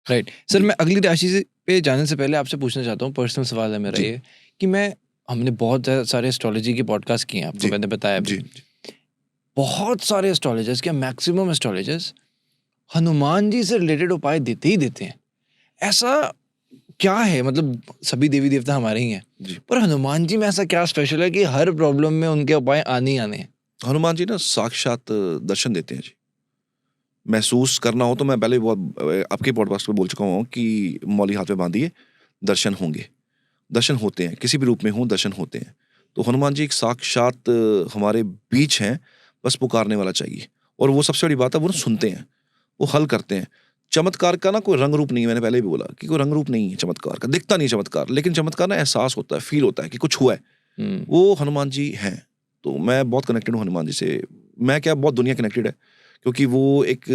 Right sir, मैं अगली राशि पे जाने से पहले आपसे पूछना चाहता हूँ, पर्सनल सवाल है मेरा ये कि हमने बहुत सारे एस्ट्रोलॉजी के पॉडकास्ट किए हैं, आपको मैंने बताया भी। बहुत सारे एस्ट्रोलॉजर्स, क्या मैक्सिमम एस्ट्रोलॉजर्स हनुमान जी से रिलेटेड उपाय देते ही देते हैं। ऐसा क्या है? मतलब सभी देवी देवता हमारे ही हैं, पर हनुमान जी में ऐसा क्या स्पेशल है कि हर प्रॉब्लम में उनके उपाय आने ही आने हैं? हनुमान जी ना साक्षात दर्शन देते हैं जी। महसूस करना हो तो मैं पहले बहुत आपके पॉडकास्ट पे बोल चुका हूँ कि मौली हाथ में बांधिए, दर्शन होंगे, दर्शन होते हैं, किसी भी रूप में हों दर्शन होते हैं। तो हनुमान जी एक साक्षात हमारे बीच हैं, बस पुकारने वाला चाहिए। और वो सबसे बड़ी बात है, वो सुनते हैं, वो हल करते हैं। चमत्कार का ना कोई रंग रूप नहीं है, मैंने पहले भी बोला कि कोई रंग रूप नहीं है चमत्कार का, दिखता नहीं चमत्कार, लेकिन चमत्कार ना एहसास होता है, फील होता है कि कुछ हुआ है। वो हनुमान जी हैं। तो मैं बहुत कनेक्टेड हूँ हनुमान जी से। मैं क्या, बहुत दुनिया कनेक्टेड है, क्योंकि वो एक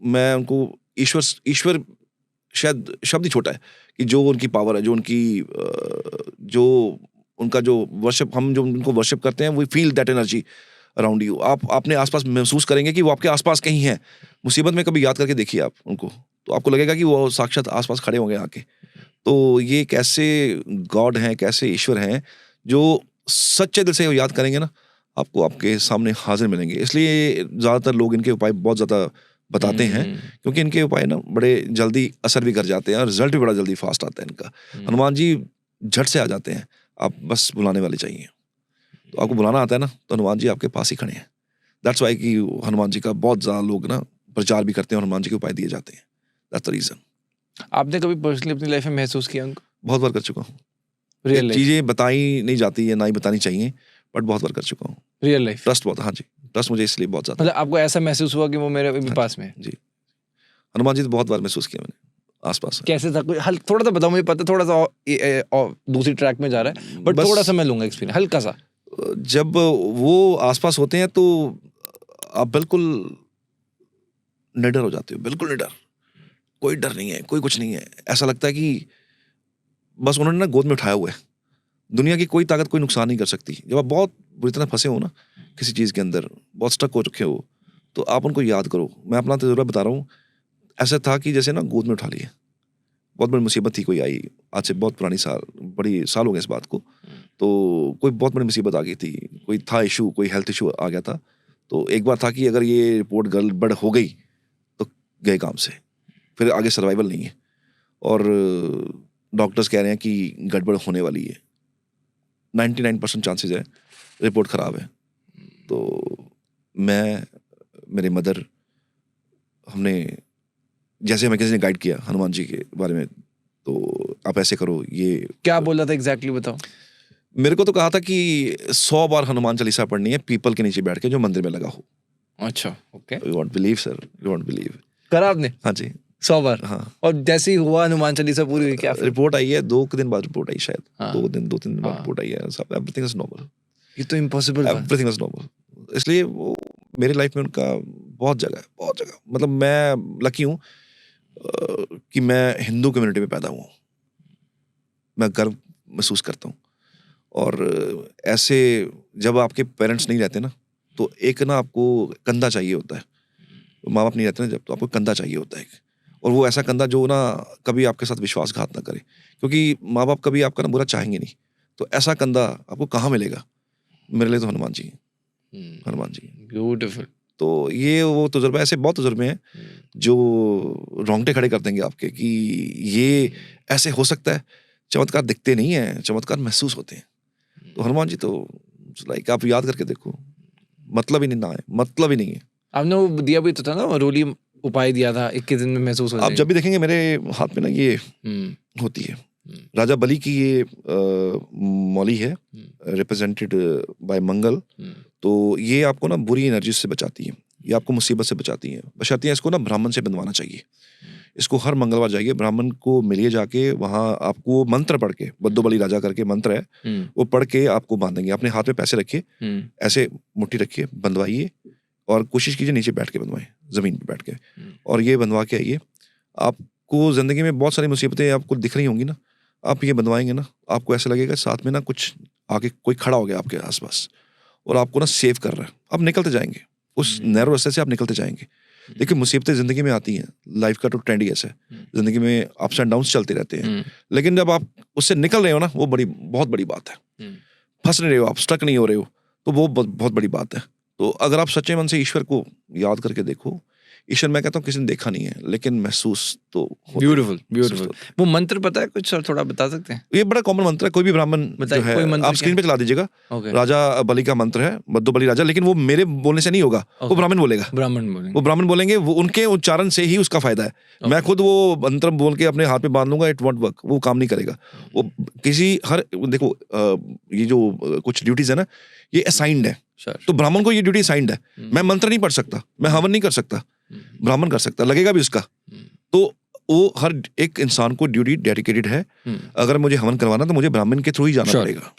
मैं उनको ईश्वर शायद शब्द ही छोटा है कि जो उनकी पावर है, जो उनकी जो उनका जो वर्शिप, हम जो उनको वर्शिप करते हैं, we feel that energy around you. आप अपने आसपास महसूस करेंगे कि वो आपके आसपास कहीं है। मुसीबत में कभी याद करके देखिए आप उनको, तो आपको लगेगा कि वो साक्षात आसपास खड़े होंगे आके। तो ये कैसे गॉड हैं, कैसे ईश्वर हैं, जो सच्चे दिल से याद करेंगे ना, आपको आपके सामने हाजिर मिलेंगे। इसलिए ज़्यादातर लोग इनके उपाय बहुत ज़्यादा बताते हैं, क्योंकि इनके उपाय ना बड़े जल्दी असर भी कर जाते हैं और रिजल्ट भी बड़ा जल्दी फास्ट आता है इनका। हनुमान जी झट से आ जाते हैं, आप बस बुलाने वाले चाहिए। तो आपको बुलाना आता है ना, तो हनुमान जी आपके पास ही खड़े हैं। दैट्स वाई कि हनुमान जी का बहुत ज़्यादा लोग ना प्रचार भी करते हैं और हनुमान जी के उपाय दिए जाते हैं। That's the reason. आपने कभी पर्सनली अपनी लाइफ में महसूस किया उनको? बहुत बार कर चुका हूँ। Real life? चीज़ें बताई नहीं जाती है, ना ही बतानी चाहिए, बट बहुत बार कर चुका हूँ। Real life? ट्रस्ट बहुत, हाँ जी, ट्रस्ट मुझे इसलिए बहुत ज़्यादा। मतलब आपको ऐसा महसूस हुआ कि वो मेरे भी पास में है? जी, हनुमान जी तो बहुत बार महसूस किया मैंने आसपास। कैसे था? कोई थोड़ा सा बताओ, मुझे पता थोड़ा सा दूसरी ट्रैक में जा रहा है, बट थोड़ा सा मैं लूंगा एक्सपीरियंस, हल्का सा। जब वो आसपास होते हैं तो आप बिल्कुल निडर हो जाते हो, बिल्कुल निडर। कोई डर नहीं है, कोई कुछ नहीं है। ऐसा लगता है कि बस उन्होंने ना गोद में उठाया हुआ है। दुनिया की कोई ताकत कोई नुकसान नहीं कर सकती। जब आप बहुत बुरी तरह फंसे हो ना किसी चीज़ के अंदर, बहुत स्टक हो चुके हो, तो आप उनको याद करो। मैं अपना तजुर्बा बता रहा हूँ। ऐसा था कि जैसे ना गोद में उठा लिए, बहुत बड़ी मुसीबत थी, कोई आई, आज से बहुत पुरानी बड़ी साल हो गए इस बात को। तो कोई बहुत बड़ी मुसीबत आ गई थी, कोई था इशू, कोई हेल्थ इशू आ गया था। तो एक बार था कि अगर ये रिपोर्ट गड़बड़ हो गई तो गए काम से, फिर आगे सर्वाइवल नहीं है। और डॉक्टर्स कह रहे हैं कि गड़बड़ होने वाली है, 99% चांसेस है रिपोर्ट ख़राब है। तो मैं, मेरे मदर, हमने, जैसे हमें किसी ने गाइड किया हनुमान जी के बारे में, तो आप ऐसे करो, ये क्या बोला था एग्जैक्टली, बताओ। मेरे को तो कहा था कि 100 बार हनुमान चालीसा पढ़नी है पीपल के नीचे बैठ के, जो मंदिर में लगा हो। अच्छा, okay. You won't believe sir, you won't believe. करा आपने? हाँ जी, 100 बार? हाँ। और जैसे ही हुआ हनुमान चालीसा पूरी हुई, क्या रिपोर्ट आई है 2 दिन बाद, रिपोर्ट आई शायद। हाँ। 2-3 दिन बाद रिपोर्ट आई है। सब एवरीथिंग इज नॉर्मल। ये तो इम्पॉसिबल था। Everything is normal. इसलिए वो मेरी लाइफ में उनका बहुत जगह है, बहुत जगह। मतलब मैं लकी हूँ कि मैं हिंदू कम्युनिटी में पैदा हुआ हूँ। मैं गर्व महसूस करता हूँ। और ऐसे जब आपके पेरेंट्स नहीं रहते ना, तो एक ना आपको कंधा चाहिए होता है। माँ बाप नहीं रहते ना जब, तो आपको कंधा चाहिए होता है एक। और वो ऐसा कंधा जो ना कभी आपके साथ विश्वासघात ना करे, क्योंकि माँ बाप कभी आपका ना बुरा चाहेंगे नहीं। तो ऐसा कंधा आपको कहाँ मिलेगा? मेरे लिए तो हनुमान जी, हनुमान जी। ब्यूटीफुल। तो ये वो तजुर्बा, ऐसे बहुत तजुर्बे हैं जो रोंगटे खड़े कर देंगे आपके कि ये ऐसे हो सकता है। चमत्कार दिखते नहीं है, चमत्कार महसूस होते हैं। तो हनुमान जी तो लाइक आप याद करके देखो, मतलब ही नहीं ना है, मतलब ही नहीं है। आपने वो दिया भी तो था ना, रोली उपाय दिया था, 21 दिन में महसूस हो आप जाएगा। जब भी देखेंगे मेरे हाथ में ना ये होती है, राजा बलि की ये मौली है, रिप्रेजेंटेड बाय मंगल। तो ये आपको ना बुरी एनर्जी से बचाती है, ये आपको मुसीबत से बचाती है। बचाती है, इसको ना ब्राह्मण से बंधवाना चाहिए। इसको हर मंगलवार जाइए, ब्राह्मण को मिलिए जाके, वहाँ आपको मंत्र पढ़ के, बद्दो बलि राजा करके मंत्र है, वो पढ़ के आपको बांधेंगे। अपने हाथ में पैसे रखिए, ऐसे मुट्ठी रखिए, बंधवाइए, और कोशिश कीजिए नीचे बैठ के बंधवाएं, जमीन पे बैठ के। और ये बंधवा के आइए। आपको जिंदगी में बहुत सारी मुसीबतें आपको दिख रही होंगी ना, आप ये बंधवाएंगे ना, आपको ऐसा लगेगा साथ में ना कुछ आगे कोई खड़ा हो गया आपके आसपास और आपको ना सेव कर रहा है। आप निकलते जाएंगे, उस नैरो रास्ते से आप निकलते जाएंगे। देखिए मुसीबतें ज़िंदगी में आती हैं, लाइफ का तो ट्रेंड ही ऐसा है, ज़िंदगी में अप्स एंड डाउन्स चलते रहते हैं, लेकिन जब आप उससे निकल रहे हो ना, वो बहुत बड़ी बात है। फंस नहीं रहे हो आप, स्टक नहीं हो रहे हो, तो वो बहुत बड़ी बात है। तो अगर आप सच्चे मन से ईश्वर को याद करके देखो, ईश्वर मैं कहता हूँ किसी ने देखा नहीं है, लेकिन महसूस तो ब्यूटीफुल। वो मंत्र पता है कुछ, थोड़ा बता सकते हैं? ये बड़ा कॉमन मंत्र है, कोई भी ब्राह्मण जो है आप स्क्रीन पे चला दीजिएगा, राजा बलि का मंत्र है, मद्दो बलि राजा, लेकिन वो मेरे बोलने से नहीं होगा, वो ब्राह्मण बोलेगा, वो ब्राह्मण बोलेंगे, वो उनके उच्चारण से ही उसका फायदा है। मैं खुद वो मंत्र बोल के अपने हाथ में बांध लूंगा, इट वॉन्ट वर्क, वो काम नहीं करेगा। वो किसी देखो ये जो कुछ ड्यूटीज है ना, ये असाइंड है, तो ब्राह्मण को ये ड्यूटी असाइंड है। मैं मंत्र नहीं पढ़ सकता, मैं हवन नहीं कर सकता, ब्राह्मण कर सकता, लगेगा भी उसका। तो वो हर एक इंसान को ड्यूटी डेडिकेटेड है। अगर मुझे हवन करवाना तो मुझे ब्राह्मण के थ्रू ही जाना पड़ेगा।